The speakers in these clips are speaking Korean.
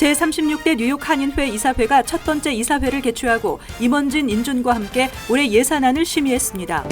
제36대 뉴욕 한인회 이사회가 첫 번째 이사회를 개최하고 임원진 인준과 함께 올해 예산안을 심의했습니다.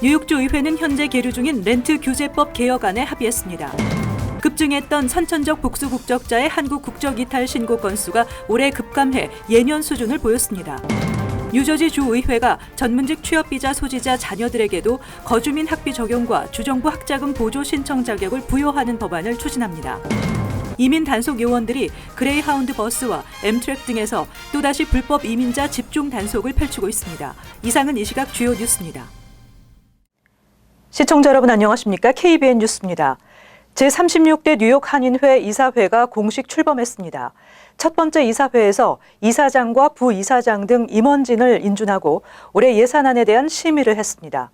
뉴욕주 의회는 현재 계류 중인 렌트 규제법 개혁안에 합의했습니다. 급증했던 선천적 복수 국적자의 한국 국적 이탈 신고 건수가 올해 급감해 예년 수준을 보였습니다. 뉴저지 주의회가 전문직 취업비자 소지자 자녀들에게도 거주민 학비 적용과 주정부 학자금 보조 신청 자격을 부여하는 법안을 추진합니다. 이민 단속 요원들이 그레이하운드 버스와 엠트랙 등에서 또다시 불법 이민자 집중 단속을 펼치고 있습니다. 이상은 이 시각 주요 뉴스입니다. 시청자 여러분 안녕하십니까? KBN 뉴스입니다. 제36대 뉴욕 한인회 이사회가 공식 출범했습니다. 첫 번째 이사회에서 이사장과 부이사장 등 임원진을 인준하고 올해 예산안에 대한 심의를 했습니다.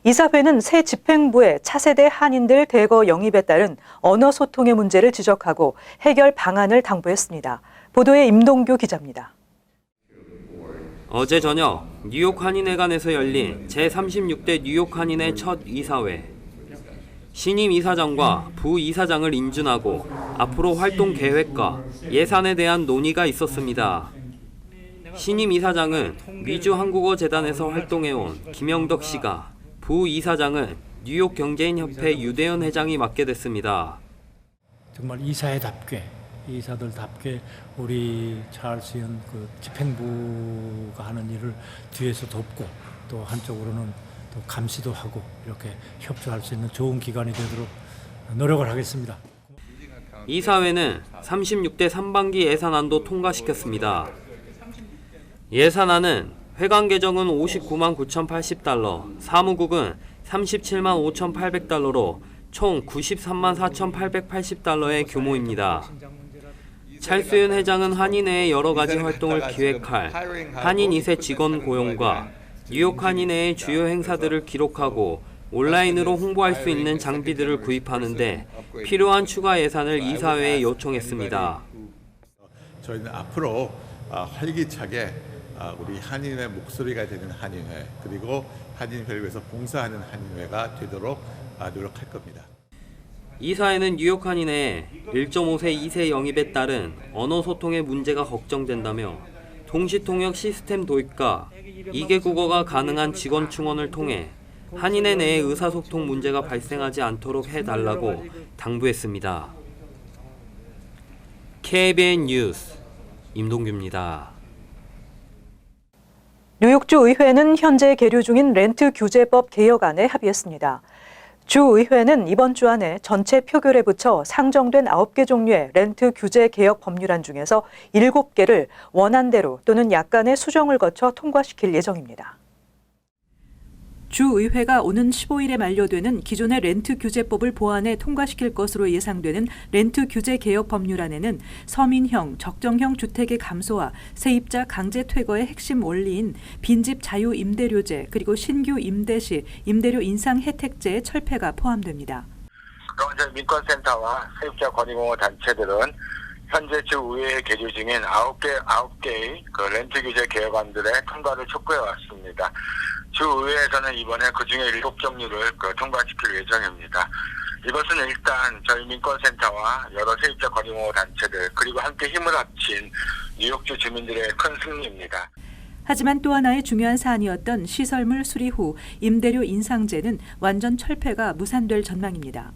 이사회는 새 집행부의 차세대 한인들 대거 영입에 따른 언어 소통의 문제를 지적하고 해결 방안을 당부했습니다. 보도에 임동규 기자입니다. 어제 저녁 뉴욕 한인회관에서 열린 제36대 뉴욕 한인회 첫 이사회. 신임 이사장과 부이사장을 인준하고 앞으로 활동 계획과 예산에 대한 논의가 있었습니다. 신임 이사장은 미주 한국어 재단에서 활동해온 김영덕 씨가, 부이사장은 뉴욕 경제인협회 유대현 회장이 맡게 됐습니다. 정말 이사들답게 우리 찰스현 그 집행부가 하는 일을 뒤에서 돕고 또 한쪽으로는 또 감시도 하고 이렇게 협조할 수 있는 좋은 기관이 되도록 노력을 하겠습니다. 이사회는 36대 3반기 예산안도 통과시켰습니다. 예산안은 회관 개정은 59만 9,080달러, 사무국은 37만 5,800달러로 총 93만 4,880달러의 규모입니다. 찰스윤 회장은 한인회의 여러 가지 활동을 기획할 한인 2세 직원 고용과 뉴욕 한인회의 주요 행사들을 기록하고 온라인으로 홍보할 수 있는 장비들을 구입하는 데 필요한 추가 예산을 이사회에 요청했습니다. 저희는 앞으로 활기차게 우리 한인회 목소리가 되는 한인회, 그리고 한인회를 위해서 봉사하는 한인회가 되도록 노력할 겁니다. 이사회는 뉴욕 한인회에 1.5세 2세 영입에 따른 언어 소통의 문제가 걱정된다며 동시통역 시스템 도입과 2개 국어가 가능한 직원 충원을 통해 한인회 내의 의사소통 문제가 발생하지 않도록 해달라고 당부했습니다. KBN 뉴스 임동규입니다. 뉴욕주 의회는 현재 계류 중인 렌트 규제법 개혁안에 합의했습니다. 주의회는 이번 주 안에 전체 표결에 붙여 상정된 9개 종류의 렌트 규제 개혁 법률안 중에서 7개를 원안대로 또는 약간의 수정을 거쳐 통과시킬 예정입니다. 주의회가 오는 15일에 만료되는 기존의 렌트 규제법을 보완해 통과시킬 것으로 예상되는 렌트 규제 개혁 법률안에는 서민형, 적정형 주택의 감소와 세입자 강제 퇴거의 핵심 원리인 빈집 자유 임대료제, 그리고 신규 임대 시 임대료 인상 혜택제의 철폐가 포함됩니다. 그럼 민권센터와 세입자 권익옹호 단체들은 현재 주의회에 계류 중인 9개의 그 렌트 규제 개혁안들의 통과를 촉구해 왔습니다. 주의회에서는 이번에 그중에 7종류를 통과시킬 예정입니다. 이것은 일단 저희 민권센터와 여러 세입자 권익옹호 단체들, 그리고 함께 힘을 합친 뉴욕주 주민들의 큰 승리입니다. 하지만 또 하나의 중요한 사안이었던 시설물 수리 후 임대료 인상제는 완전 철폐가 무산될 전망입니다.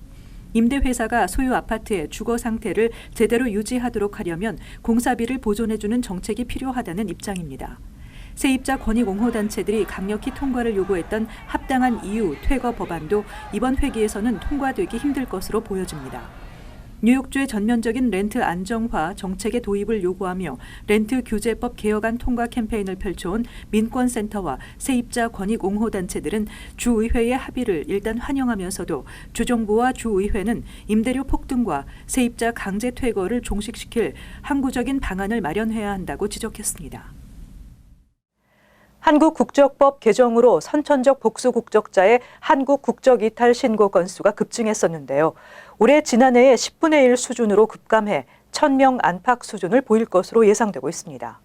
임대회사가 소유 아파트의 주거 상태를 제대로 유지하도록 하려면 공사비를 보존해주는 정책이 필요하다는 입장입니다. 세입자 권익옹호단체들이 강력히 통과를 요구했던 합당한 이유 퇴거 법안도 이번 회기에서는 통과되기 힘들 것으로 보여집니다. 뉴욕주의 전면적인 렌트 안정화 정책의 도입을 요구하며 렌트 규제법 개혁안 통과 캠페인을 펼쳐온 민권센터와 세입자 권익옹호단체들은 주의회의 합의를 일단 환영하면서도 주정부와 주의회는 임대료 폭등과 세입자 강제 퇴거를 종식시킬 항구적인 방안을 마련해야 한다고 지적했습니다. 한국 국적법 개정으로 선천적 복수 국적자의 한국 국적 이탈 신고 건수가 급증했었는데요. 올해 지난해의 10분의 1 수준으로 급감해 1,000명 안팎 수준을 보일 것으로 예상되고 있습니다.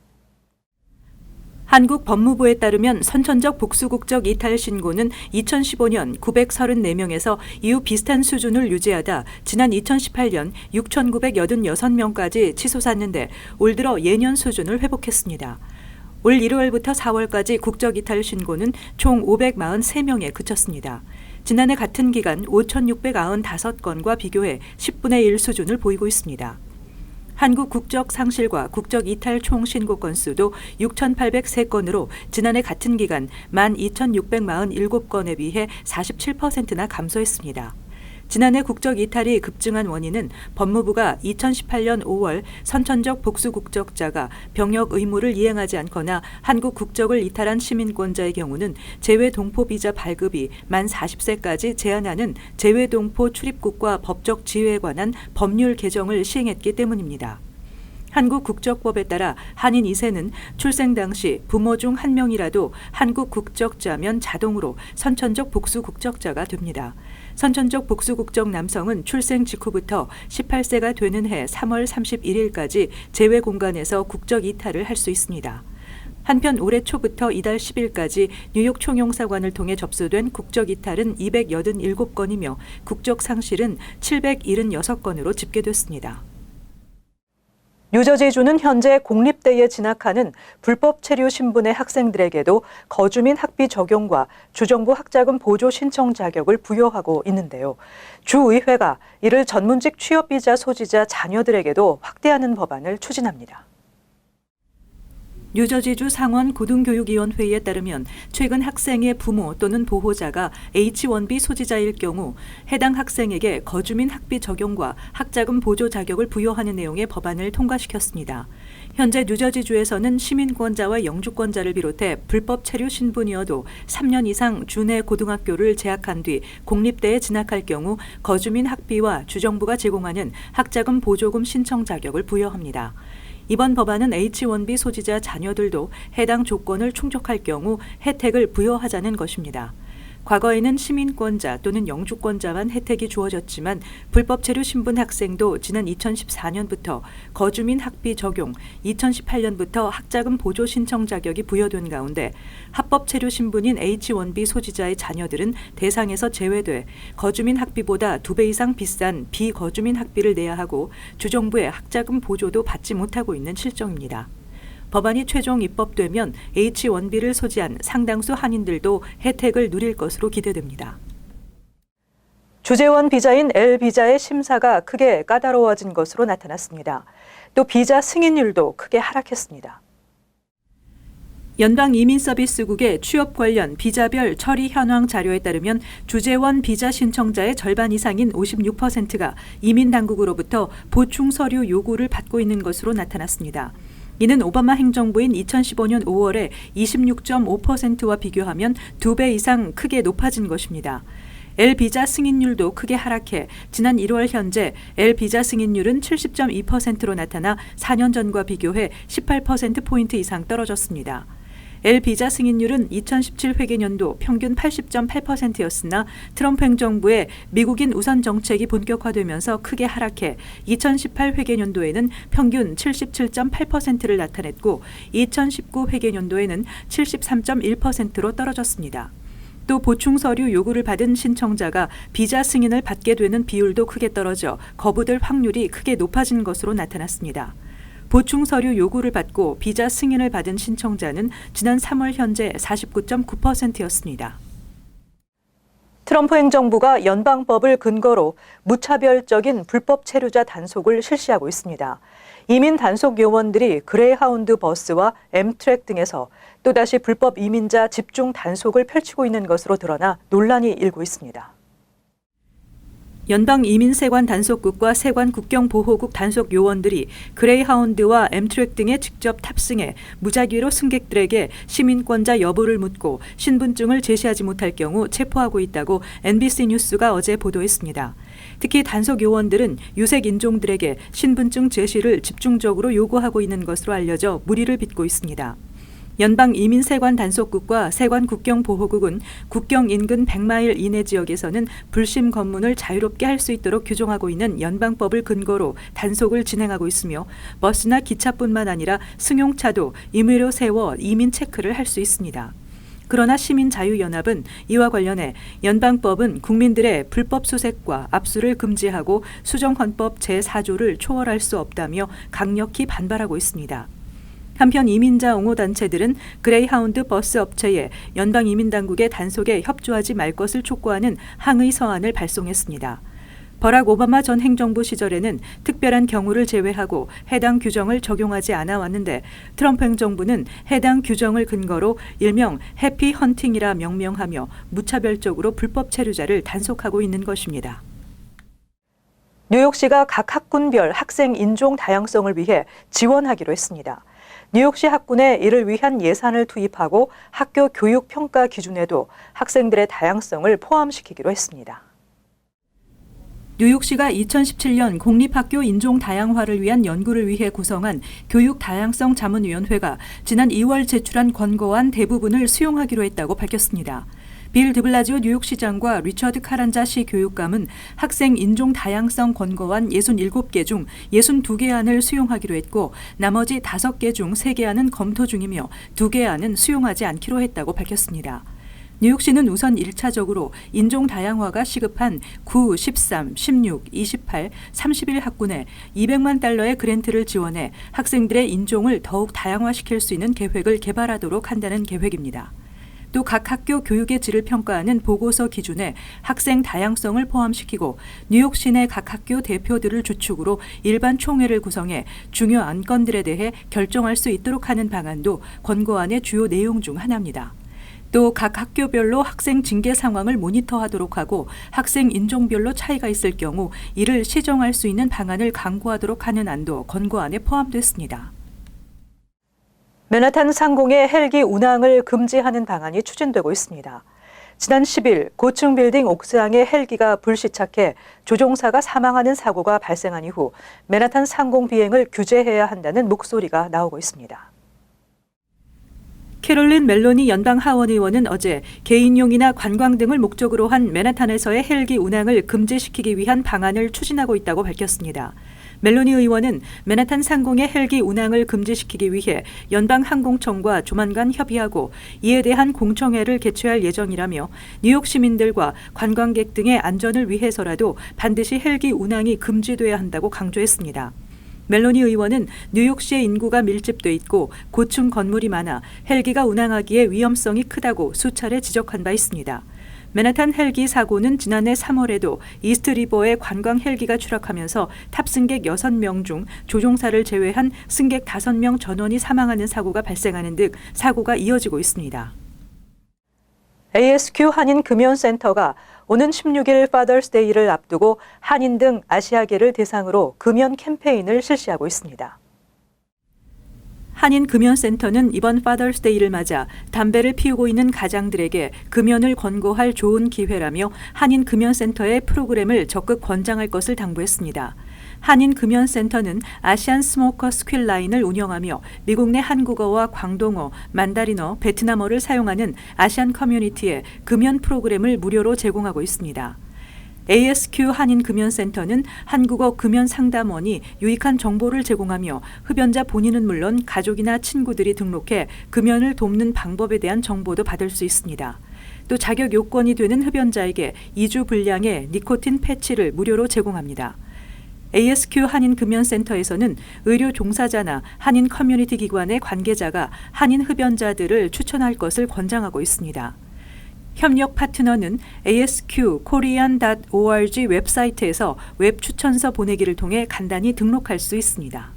한국 법무부에 따르면 선천적 복수국적 이탈 신고는 2015년 934명에서 이후 비슷한 수준을 유지하다 지난 2018년 6,986명까지 치솟았는데 올 들어 예년 수준을 회복했습니다. 올 1월부터 4월까지 국적 이탈 신고는 총 543명에 그쳤습니다. 지난해 같은 기간 5,695건과 비교해 10분의 1 수준을 보이고 있습니다. 한국 국적 상실과 국적 이탈 총 신고 건수도 6,803건으로 지난해 같은 기간 12,647건에 비해 47%나 감소했습니다. 지난해 국적 이탈이 급증한 원인은 법무부가 2018년 5월 선천적 복수 국적자가 병역 의무를 이행하지 않거나 한국 국적을 이탈한 시민권자의 경우는 재외동포 비자 발급이 만 40세까지 제한하는 재외동포 출입국과 법적 지위에 관한 법률 개정을 시행했기 때문입니다. 한국 국적법에 따라 한인 2세는 출생 당시 부모 중 한 명이라도 한국 국적자면 자동으로 선천적 복수 국적자가 됩니다. 선천적 복수 국적 남성은 출생 직후부터 18세가 되는 해 3월 31일까지 재외 공간에서 국적 이탈을 할 수 있습니다. 한편 올해 초부터 이달 10일까지 뉴욕 총영사관을 통해 접수된 국적 이탈은 287건이며 국적 상실은 776건으로 집계됐습니다. 뉴저지주는 현재 공립대에 진학하는 불법 체류 신분의 학생들에게도 거주민 학비 적용과 주정부 학자금 보조 신청 자격을 부여하고 있는데요. 주의회가 이를 전문직 취업비자 소지자 자녀들에게도 확대하는 법안을 추진합니다. 뉴저지주 상원 고등교육위원회에 따르면 최근 학생의 부모 또는 보호자가 H-1B 소지자일 경우 해당 학생에게 거주민 학비 적용과 학자금 보조 자격을 부여하는 내용의 법안을 통과시켰습니다. 현재 뉴저지주에서는 시민권자와 영주권자를 비롯해 불법 체류 신분이어도 3년 이상 주내 고등학교를 재학한 뒤 공립대에 진학할 경우 거주민 학비와 주정부가 제공하는 학자금 보조금 신청 자격을 부여합니다. 이번 법안은 H-1B 소지자 자녀들도 해당 조건을 충족할 경우 혜택을 부여하자는 것입니다. 과거에는 시민권자 또는 영주권자만 혜택이 주어졌지만 불법 체류 신분 학생도 지난 2014년부터 거주민 학비 적용, 2018년부터 학자금 보조 신청 자격이 부여된 가운데 합법 체류 신분인 H-1B 소지자의 자녀들은 대상에서 제외돼 거주민 학비보다 2배 이상 비싼 비거주민 학비를 내야 하고 주정부의 학자금 보조도 받지 못하고 있는 실정입니다. 법안이 최종 입법되면 H-1B를 소지한 상당수 한인들도 혜택을 누릴 것으로 기대됩니다. 주재원 비자인 L비자의 심사가 크게 까다로워진 것으로 나타났습니다. 또 비자 승인율도 크게 하락했습니다. 연방이민서비스국의 취업 관련 비자별 처리 현황 자료에 따르면 주재원 비자 신청자의 절반 이상인 56%가 이민당국으로부터 보충 서류 요구를 받고 있는 것으로 나타났습니다. 이는 오바마 행정부인 2015년 5월에 26.5%와 비교하면 2배 이상 크게 높아진 것입니다. L비자 승인율도 크게 하락해 지난 1월 현재 L비자 승인율은 70.2%로 나타나 4년 전과 비교해 18%포인트 이상 떨어졌습니다. L비자 승인율은 2017 회계년도 평균 80.8%였으나 트럼프 행정부의 미국인 우선 정책이 본격화되면서 크게 하락해 2018 회계년도에는 평균 77.8%를 나타냈고 2019 회계년도에는 73.1%로 떨어졌습니다. 또 보충 서류 요구를 받은 신청자가 비자 승인을 받게 되는 비율도 크게 떨어져 거부될 확률이 크게 높아진 것으로 나타났습니다. 보충 서류 요구를 받고 비자 승인을 받은 신청자는 지난 3월 현재 49.9%였습니다. 트럼프 행정부가 연방법을 근거로 무차별적인 불법 체류자 단속을 실시하고 있습니다. 이민 단속 요원들이 그레이하운드 버스와 엠트랙 등에서 또다시 불법 이민자 집중 단속을 펼치고 있는 것으로 드러나 논란이 일고 있습니다. 연방이민세관 단속국과 세관 국경보호국 단속 요원들이 그레이하운드와 엠트랙 등에 직접 탑승해 무작위로 승객들에게 시민권자 여부를 묻고 신분증을 제시하지 못할 경우 체포하고 있다고 NBC 뉴스가 어제 보도했습니다. 특히 단속 요원들은 유색 인종들에게 신분증 제시를 집중적으로 요구하고 있는 것으로 알려져 물의를 빚고 있습니다. 연방이민세관 단속국과 세관 국경보호국은 국경 인근 100마일 이내 지역에서는 불심 검문을 자유롭게 할 수 있도록 규정하고 있는 연방법을 근거로 단속을 진행하고 있으며 버스나 기차뿐만 아니라 승용차도 임의로 세워 이민 체크를 할 수 있습니다. 그러나 시민자유연합은 이와 관련해 연방법은 국민들의 불법 수색과 압수를 금지하고 수정헌법 제4조를 초월할 수 없다며 강력히 반발하고 있습니다. 한편 이민자 옹호단체들은 그레이하운드 버스 업체에 연방이민당국의 단속에 협조하지 말 것을 촉구하는 항의 서한을 발송했습니다. 버락 오바마 전 행정부 시절에는 특별한 경우를 제외하고 해당 규정을 적용하지 않아 왔는데 트럼프 행정부는 해당 규정을 근거로 일명 해피 헌팅이라 명명하며 무차별적으로 불법 체류자를 단속하고 있는 것입니다. 뉴욕시가 각 학군별 학생 인종 다양성을 위해 지원하기로 했습니다. 뉴욕시 학군에 이를 위한 예산을 투입하고 학교 교육 평가 기준에도 학생들의 다양성을 포함시키기로 했습니다. 뉴욕시가 2017년 공립학교 인종 다양화를 위한 연구를 위해 구성한 교육 다양성 자문위원회가 지난 2월 제출한 권고안 대부분을 수용하기로 했다고 밝혔습니다. 빌 드블라지오 뉴욕시장과 리처드 카란자 시 교육감은 학생 인종 다양성 권고안 67개 중 62개 안을 수용하기로 했고 나머지 5개 중 3개 안은 검토 중이며 2개 안은 수용하지 않기로 했다고 밝혔습니다. 뉴욕시는 우선 1차적으로 인종 다양화가 시급한 9, 13, 16, 28, 31 학군에 $200만 그랜트를 지원해 학생들의 인종을 더욱 다양화시킬 수 있는 계획을 개발하도록 한다는 계획입니다. 또 각 학교 교육의 질을 평가하는 보고서 기준에 학생 다양성을 포함시키고 뉴욕시 내 각 학교 대표들을 주축으로 일반 총회를 구성해 중요 안건들에 대해 결정할 수 있도록 하는 방안도 권고안의 주요 내용 중 하나입니다. 또 각 학교별로 학생 징계 상황을 모니터하도록 하고 학생 인종별로 차이가 있을 경우 이를 시정할 수 있는 방안을 강구하도록 하는 안도 권고안에 포함됐습니다. 맨하탄 상공의 헬기 운항을 금지하는 방안이 추진되고 있습니다. 지난 10일 고층 빌딩 옥상에 헬기가 불시착해 조종사가 사망하는 사고가 발생한 이후 맨하탄 상공 비행을 규제해야 한다는 목소리가 나오고 있습니다. 캐롤린 멜로니 연방 하원 의원은 어제 개인용이나 관광 등을 목적으로 한 맨하탄에서의 헬기 운항을 금지시키기 위한 방안을 추진하고 있다고 밝혔습니다. 멜로니 의원은 맨하탄 상공의 헬기 운항을 금지시키기 위해 연방항공청과 조만간 협의하고 이에 대한 공청회를 개최할 예정이라며 뉴욕 시민들과 관광객 등의 안전을 위해서라도 반드시 헬기 운항이 금지돼야 한다고 강조했습니다. 멜로니 의원은 뉴욕시의 인구가 밀집돼 있고 고층 건물이 많아 헬기가 운항하기에 위험성이 크다고 수차례 지적한 바 있습니다. 맨하탄 헬기 사고는 지난해 3월에도 이스트리버에 관광 헬기가 추락하면서 탑승객 6명 중 조종사를 제외한 승객 5명 전원이 사망하는 사고가 발생하는 등 사고가 이어지고 있습니다. ASQ 한인금연센터가 오는 16일 파더스데이를 앞두고 한인 등 아시아계를 대상으로 금연 캠페인을 실시하고 있습니다. 한인금연센터는 이번 파더스데이를 맞아 담배를 피우고 있는 가장들에게 금연을 권고할 좋은 기회라며 한인금연센터의 프로그램을 적극 권장할 것을 당부했습니다. 한인금연센터는 아시안 스모커 스퀼 라인을 운영하며 미국 내 한국어와 광동어, 만다린어, 베트남어를 사용하는 아시안 커뮤니티에 금연 프로그램을 무료로 제공하고 있습니다. ASQ 한인금연센터는 한국어 금연상담원이 유익한 정보를 제공하며 흡연자 본인은 물론 가족이나 친구들이 등록해 금연을 돕는 방법에 대한 정보도 받을 수 있습니다. 또 자격 요건이 되는 흡연자에게 2주 분량의 니코틴 패치를 무료로 제공합니다. ASQ 한인금연센터에서는 의료 종사자나 한인 커뮤니티 기관의 관계자가 한인 흡연자들을 추천할 것을 권장하고 있습니다. 협력 파트너는 asqkorean.org 웹사이트에서 웹 추천서 보내기를 통해 간단히 등록할 수 있습니다.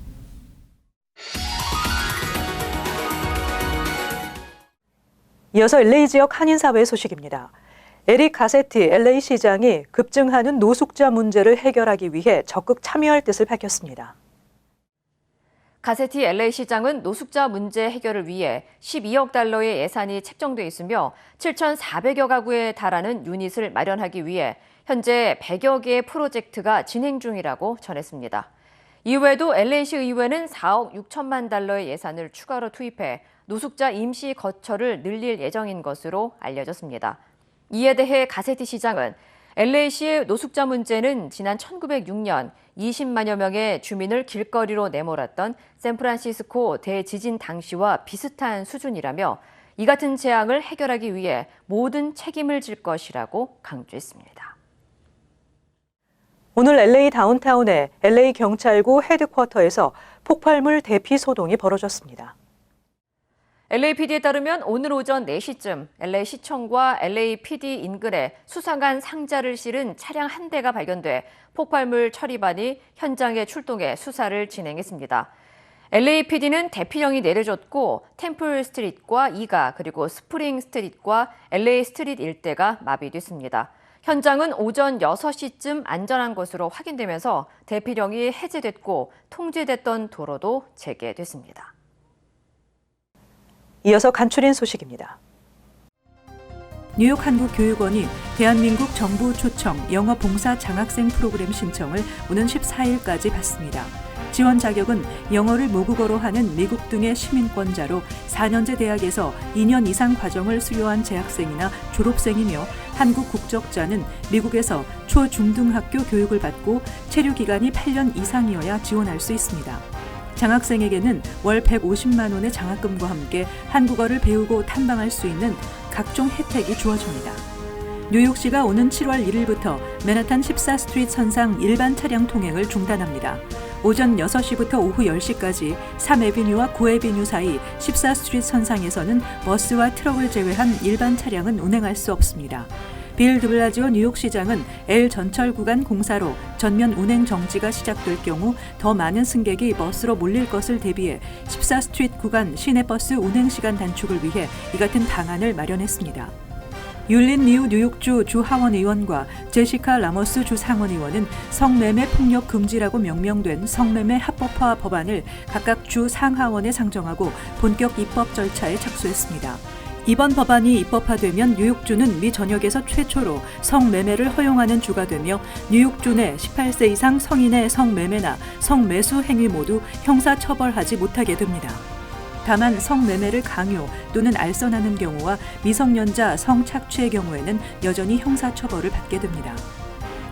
이어서 LA 지역 한인사회 소식입니다. 에릭 가세티 LA 시장이 급증하는 노숙자 문제를 해결하기 위해 적극 참여할 뜻을 밝혔습니다. 가세티 LA 시장은 노숙자 문제 해결을 위해 $12억 달러의 예산이 책정돼 있으며 7,400여 가구에 달하는 유닛을 마련하기 위해 현재 100여 개의 프로젝트가 진행 중이라고 전했습니다. 이외에도 LA시 의회는 $4억 6천만 달러의 예산을 추가로 투입해 노숙자 임시 거처를 늘릴 예정인 것으로 알려졌습니다. 이에 대해 가세티 시장은 LA시의 노숙자 문제는 지난 1906년 20만여 명의 주민을 길거리로 내몰았던 샌프란시스코 대지진 당시와 비슷한 수준이라며 이 같은 재앙을 해결하기 위해 모든 책임을 질 것이라고 강조했습니다. 오늘 LA 다운타운의 LA 경찰구 헤드쿼터에서 폭발물 대피 소동이 벌어졌습니다. LAPD에 따르면 오늘 오전 4시쯤 LA시청과 LAPD 인근에 수상한 상자를 실은 차량 한 대가 발견돼 폭발물 처리반이 현장에 출동해 수사를 진행했습니다. LAPD는 대피령이 내려졌고 템플 스트릿과 2가 그리고 스프링 스트릿과 LA 스트릿 일대가 마비됐습니다. 현장은 오전 6시쯤 안전한 것으로 확인되면서 대피령이 해제됐고 통제됐던 도로도 재개됐습니다. 이어서 간추린 소식입니다. 뉴욕 한국교육원이 대한민국 정부 초청 영어 봉사 장학생 프로그램 신청을 오는 14일까지 받습니다. 지원 자격은 영어를 모국어로 하는 미국 등의 시민권자로 4년제 대학에서 2년 이상 과정을 수료한 재학생이나 졸업생이며 한국 국적자는 미국에서 초중등학교 교육을 받고 체류 기간이 8년 이상이어야 지원할 수 있습니다. 장학생에게는 월 150만 원의 장학금과 함께 한국어를 배우고 탐방할 수 있는 각종 혜택이 주어집니다. 뉴욕시가 오는 7월 1일부터 맨하탄 14스트리트 선상 일반 차량 통행을 중단합니다. 오전 6시부터 오후 10시까지 3에비뉴와 9에비뉴 사이 14스트리트 선상에서는 버스와 트럭을 제외한 일반 차량은 운행할 수 없습니다. 빌 드블라지오 뉴욕시장은 L 전철 구간 공사로 전면 운행 정지가 시작될 경우 더 많은 승객이 버스로 몰릴 것을 대비해 14스트리트 구간 시내버스 운행 시간 단축을 위해 이 같은 방안을 마련했습니다. 율린 리우 뉴욕주 주하원의원과 제시카 라모스 주상원의원은 성매매 폭력 금지라고 명명된 성매매 합법화 법안을 각각 주 상하원에 상정하고 본격 입법 절차에 착수했습니다. 이번 법안이 입법화되면 뉴욕주는 미 전역에서 최초로 성매매를 허용하는 주가 되며 뉴욕주 내 18세 이상 성인의 성매매나 성매수 행위 모두 형사처벌하지 못하게 됩니다. 다만 성매매를 강요 또는 알선하는 경우와 미성년자 성착취의 경우에는 여전히 형사처벌을 받게 됩니다.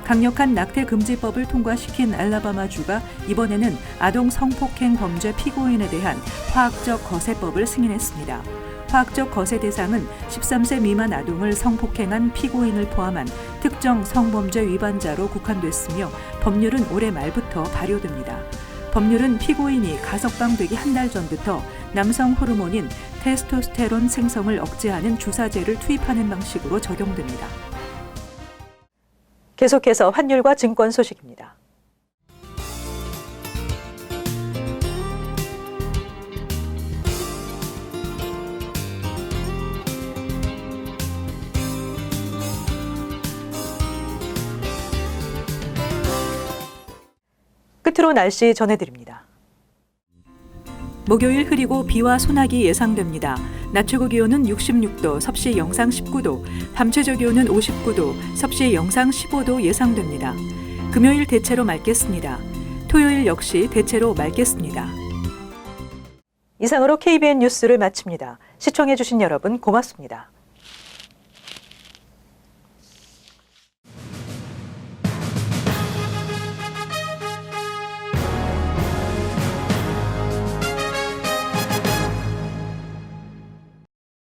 강력한 낙태금지법을 통과시킨 알라바마주가 이번에는 아동 성폭행 범죄 피고인에 대한 화학적 거세법을 승인했습니다. 화학적 거세 대상은 13세 미만 아동을 성폭행한 피고인을 포함한 특정 성범죄 위반자로 국한됐으며 법률은 올해 말부터 발효됩니다. 법률은 피고인이 가석방되기 한 달 전부터 남성 호르몬인 테스토스테론 생성을 억제하는 주사제를 투입하는 방식으로 적용됩니다. 계속해서 환율과 증권 소식입니다. 끝으로 날씨 전해드립니다. 목요일 흐리고 비와 소나기 예상됩니다. 낮 최고 기온은 66도, 섭씨 영상 19도, 밤 최저 기온은 59도, 섭씨 영상 15도 예상됩니다. 금요일 대체로 맑겠습니다. 토요일 역시 대체로 맑겠습니다. 이상으로 KBN 뉴스를 마칩니다. 시청해주신 여러분 고맙습니다.